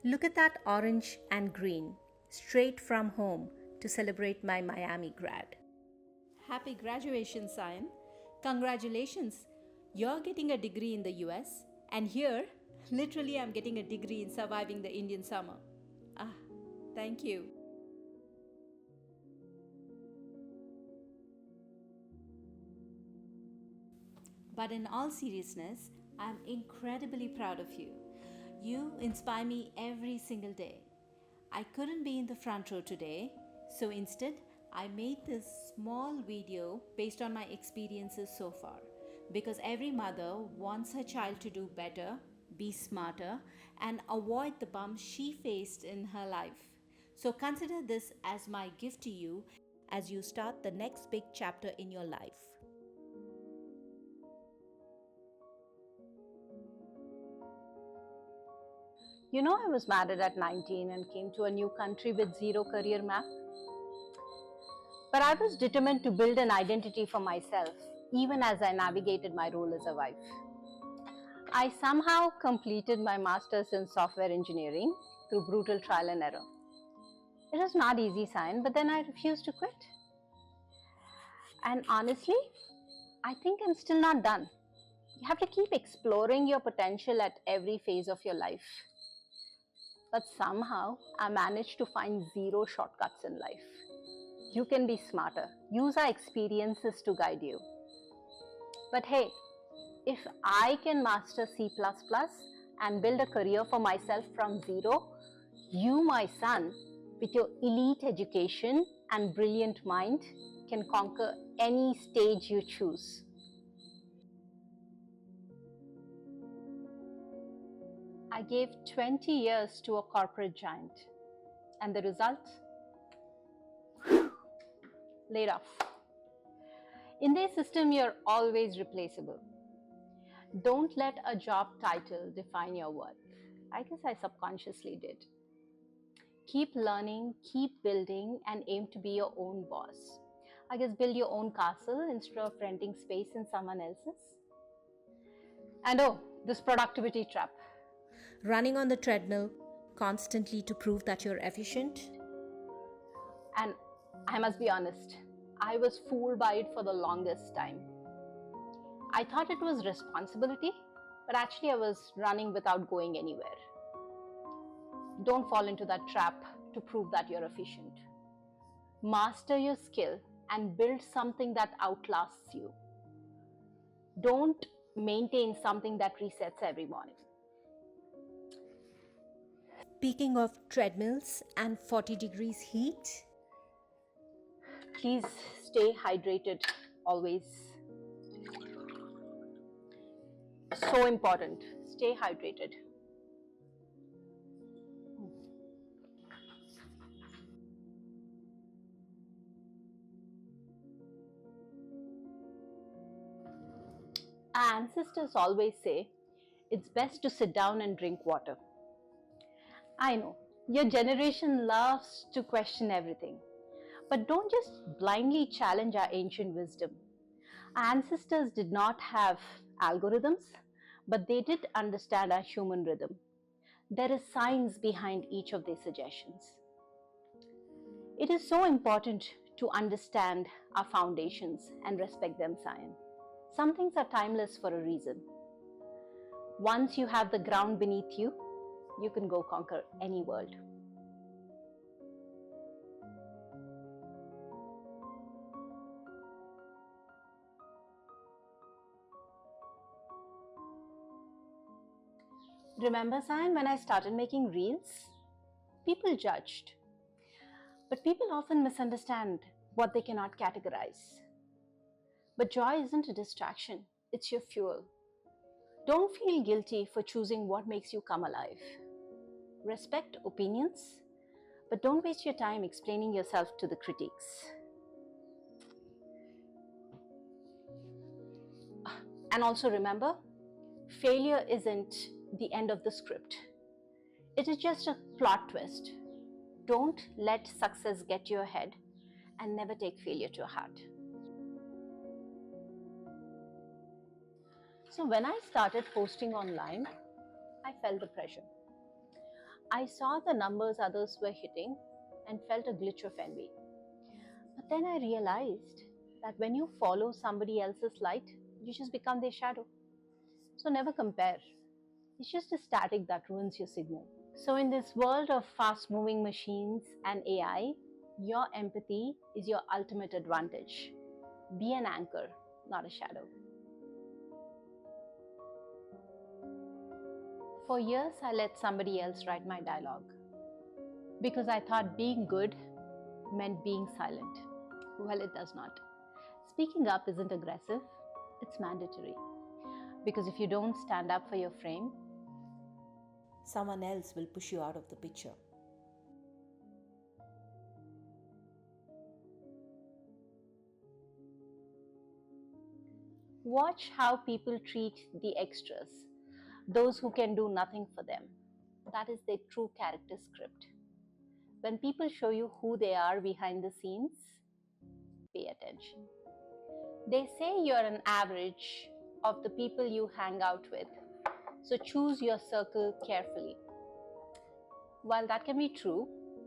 Look at that orange and green, straight from home to celebrate my Miami grad. Happy graduation, Sayan. Congratulations. You're getting a degree in the US, and here, literally, I'm getting a degree in surviving the Indian summer. Ah, thank you. But in all seriousness, I'm incredibly proud of you. You inspire me every single day. I couldn't be in the front row today, so instead, I made this small video based on my experiences so far. Because every mother wants her child to do better, be smarter, and avoid the bumps she faced in her life. So consider this as my gift to you as you start the next big chapter in your life. You know, I was married at 19 and came to a new country with zero career map. But I was determined to build an identity for myself, even as I navigated my role as a wife. I somehow completed my master's in software engineering through brutal trial and error. It was not easy, Sayan, but then I refused to quit. And honestly, I think I'm still not done. You have to keep exploring your potential at every phase of your life. But somehow, I managed to find zero shortcuts in life. You can be smarter. Use our experiences to guide you. But hey, if I can master C++ and build a career for myself from zero, you, my son, with your elite education and brilliant mind, can conquer any stage you choose. I gave 20 years to a corporate giant, and the result? Laid off. In their system, you're always replaceable. Don't let a job title define your worth. I guess I subconsciously did. Keep learning, keep building, and aim to be your own boss. I guess build your own castle instead of renting space in someone else's. And oh, this productivity trap. Running on the treadmill constantly to prove that you're efficient. And I must be honest, I was fooled by it for the longest time. I thought it was responsibility, but actually I was running without going anywhere. Don't fall into that trap to prove that you're efficient. Master your skill and build something that outlasts you. Don't maintain something that resets every morning. Speaking of treadmills and 40 degrees heat, Please stay hydrated always. So important. Stay hydrated. Our ancestors always say it's best to sit down and drink water. I know, your generation loves to question everything. But don't just blindly challenge our ancient wisdom. Our ancestors did not have algorithms, but they did understand our human rhythm. There is science behind each of their suggestions. It is so important to understand our foundations and respect them, Sayan. Some things are timeless for a reason. Once you have the ground beneath you, you can go conquer any world. Remember, Sayan, when I started making reels? People judged. But people often misunderstand what they cannot categorize. But joy isn't a distraction, it's your fuel. Don't feel guilty for choosing what makes you come alive. Respect opinions, but don't waste your time explaining yourself to the critics. And also remember, failure isn't the end of the script. It is just a plot twist. Don't let success get to your head and never take failure to heart. So when I started posting online, I felt the pressure. I saw the numbers others were hitting and felt a glitch of envy. But then I realized that when you follow somebody else's light, you just become their shadow. So never compare. It's just a static that ruins your signal. So, in this world of fast moving machines and AI, your empathy is your ultimate advantage. Be an anchor, not a shadow. For years, I let somebody else write my dialogue because I thought being good meant being silent. Well, it does not. Speaking up isn't aggressive, it's mandatory. Because if you don't stand up for your frame, someone else will push you out of the picture. watch how people treat the extras, those who can do nothing for them. That is their true character script. When people show you who they are behind the scenes, pay attention. They say you're an average of the people you hang out with, so choose your circle carefully. While that can be true,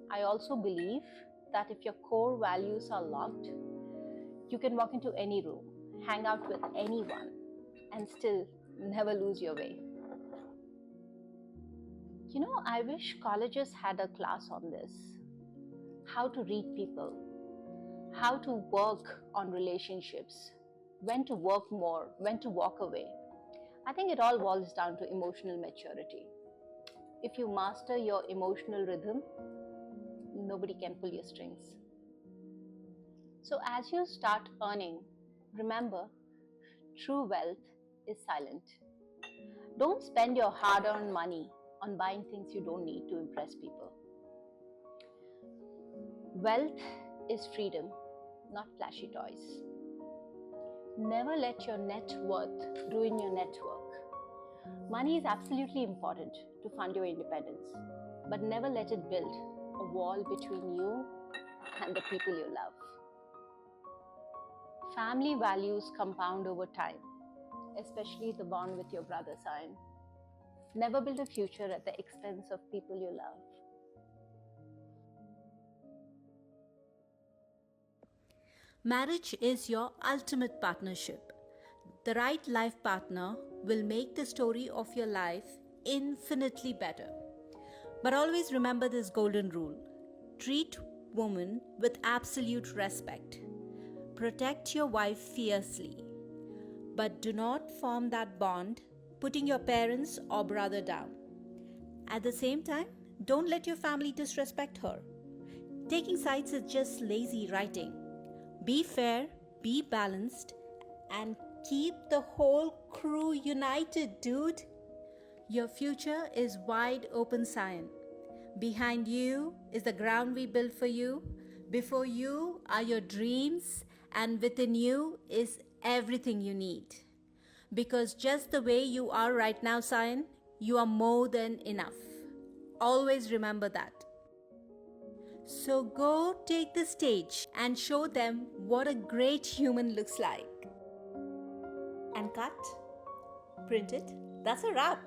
I also believe that if your core values are locked, you can walk into any room, hang out with anyone, and still never lose your way. I wish colleges had a class on this. How to read people, how to work on relationships, when to work more, when to walk away. I think it all boils down to emotional maturity. If you master your emotional rhythm, nobody can pull your strings. So, as you start earning, remember, true wealth is silent. Don't spend your hard earned money on buying things you don't need to impress people. Wealth is freedom, not flashy toys. Never let your net worth ruin your network. Money is absolutely important to fund your independence, but never let it build a wall between you and the people you love. Family values compound over time, especially the bond with your brother, Sayan. Never build a future at the expense of people you love. Marriage is your ultimate partnership. The right life partner will make the story of your life infinitely better. But always remember this golden rule: treat women with absolute respect. Protect your wife fiercely. But do not form that bond putting your parents or brother down. At the same time, don't let your family disrespect her. Taking sides is just lazy writing. Be fair, be balanced, and keep the whole crew united, dude. Your future is wide open, Sayan. Behind you is the ground we built for you. Before you are your dreams, and within you is everything you need. Because just the way you are right now, Sayan, you are more than enough. Always remember that. So go take the stage and show them what a great human looks like. And cut. Print it. That's a wrap.